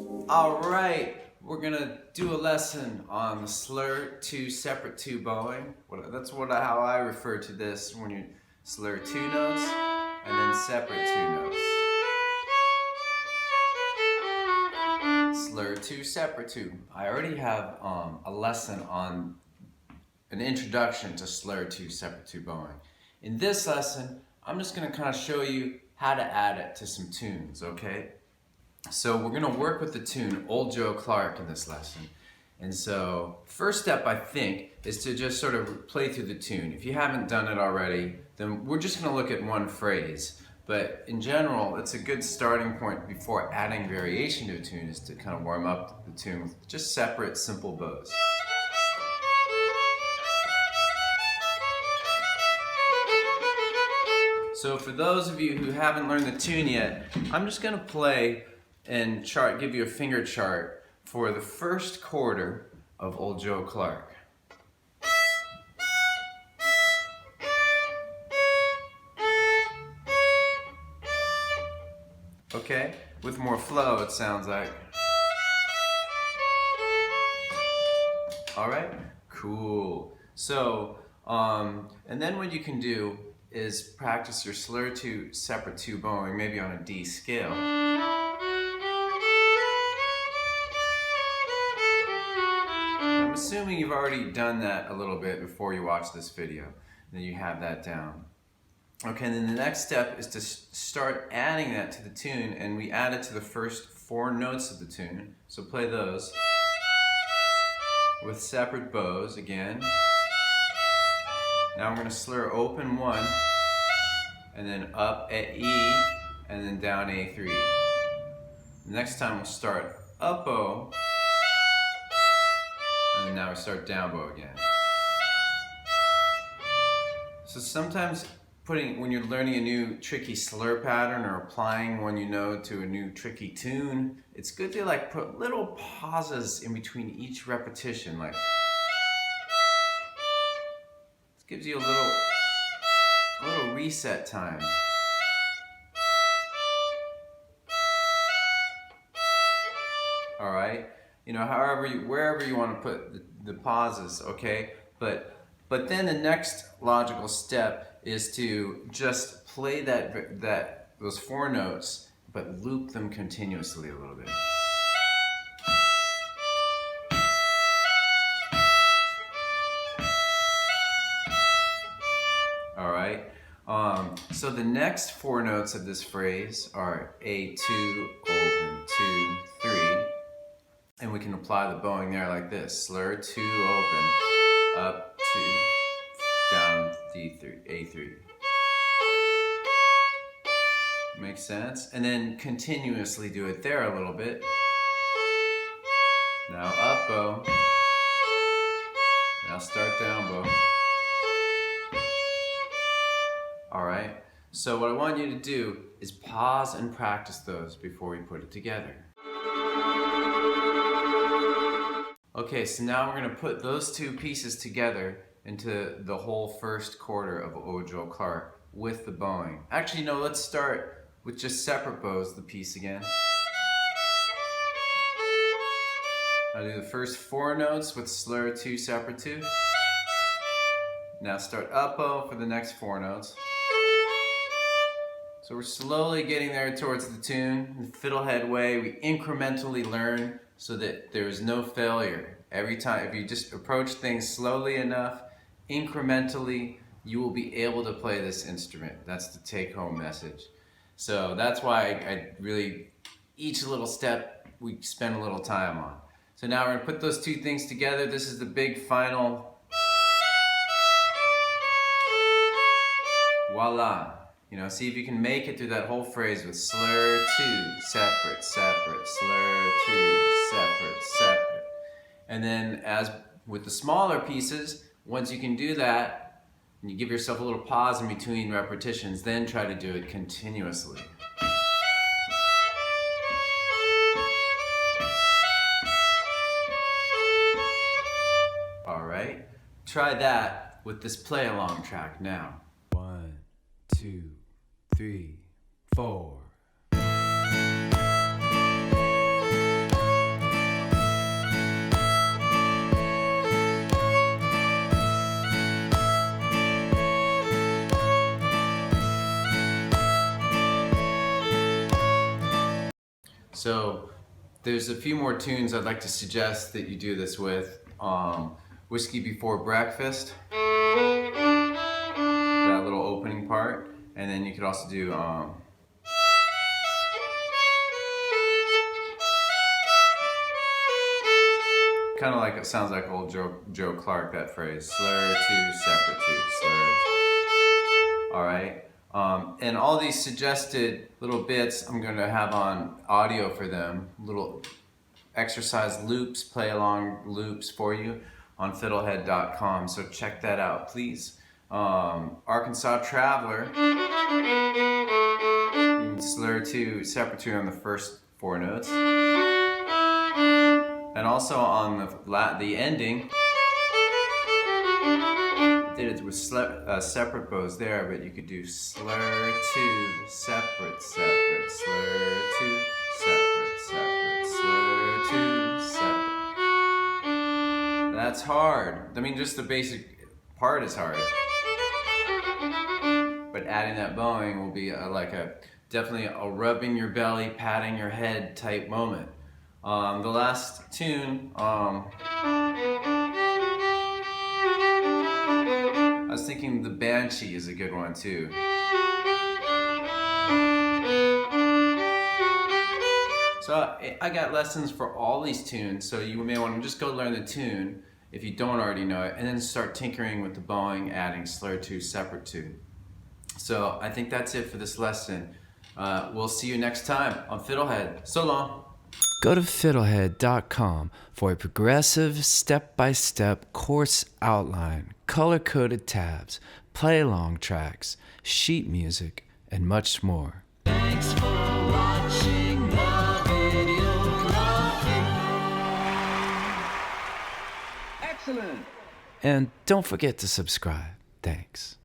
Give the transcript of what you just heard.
Alright, we're gonna do a lesson on the slur 2 separate 2 bowing. That's how I refer to this when you slur 2 notes and then separate 2 notes. Slur 2 separate 2. I already have a lesson on an introduction to slur 2 separate 2 bowing. In this lesson, I'm just gonna kind of show you how to add it to some tunes, okay? So we're going to work with the tune Old Joe Clark in this lesson. And so first step, I think, is to just sort of play through the tune. If you haven't done it already, then we're just going to look at one phrase. But in general, it's a good starting point before adding variation to a tune is to kind of warm up the tune with just separate, simple bows. So for those of you who haven't learned the tune yet, I'm just going to play and give you a finger chart for the first quarter of Old Joe Clark. Okay, with more flow it sounds like. Alright, cool. So, and then what you can do is practice your slur 2 separate 2 bowing, maybe on a D scale. I'm assuming you've already done that a little bit before you watch this video, then you have that down. Okay, and then the next step is to start adding that to the tune, and we add it to the first 4 notes of the tune. So play those with separate bows again. Now I'm going to slur open 1, and then up at E, and then down A3. Next time we'll start up bow, and now we start down bow again. So sometimes when you're learning a new tricky slur pattern or applying one you know to a new tricky tune, it's good to like put little pauses in between each repetition. Like, this gives you a little reset time. All right. You know, wherever you want to put the pauses, okay? But then the next logical step is to just play those 4 notes, but loop them continuously a little bit. All right. So the next 4 notes of this phrase are A2, open, 2, 3. And we can apply the bowing there like this. Slur 2 open, up 2, down D3, A3. Makes sense? And then continuously do it there a little bit. Now up bow. Now start down bow. Alright, so what I want you to do is pause and practice those before we put it together. Okay, so now we're going to put those 2 pieces together into the whole first quarter of Old Joe Clark with the bowing. Actually, no, let's start with just separate bows, the piece again. I'll do the first 4 notes with slur 2 separate 2. Now start up bow for the next 4 notes. So we're slowly getting there towards the tune. In the FiddleHed way, we incrementally learn so that there is no failure. Every time, if you just approach things slowly enough, incrementally, you will be able to play this instrument. That's the take-home message. So that's why I really, each little step, we spend a little time on. So now we're gonna put those 2 things together. This is the big final. Voila. You know, see if you can make it through that whole phrase with slur 2, separate, separate, slur 2, separate, separate. And then as with the smaller pieces, once you can do that, and you give yourself a little pause in between repetitions, then try to do it continuously. All right, try that with this play along track now. 1, 2, 3, 4. So there's a few more tunes I'd like to suggest that you do this with. Whiskey Before Breakfast, that little opening part, and then you could also do kind of like, it sounds like old Joe Clark, that phrase, slur two, separate two, slur. All right, and all these suggested little bits I'm going to have on audio for them, little exercise loops, play along loops for you on FiddleHed.com, so check that out, please. Arkansas Traveler, slur two, separate two on the first 4 notes. And also on the ending, did it with separate bows there, but you could do slur two, separate, separate, slur two, separate, separate, slur two, separate. That's hard. I mean, just the basic part is hard. But adding that bowing will be definitely a rubbing your belly, patting your head type moment. The last tune, I was thinking the Banshee is a good one too. So I got lessons for all these tunes, so you may want to just go learn the tune if you don't already know it, and then start tinkering with the bowing, adding slur two, separate two. So I think that's it for this lesson. We'll see you next time on FiddleHed. So long. Go to FiddleHed.com for a progressive, step-by-step course outline, color-coded tabs, play-along tracks, sheet music, and much more. Thanks for watching the video. Excellent! And don't forget to subscribe. Thanks.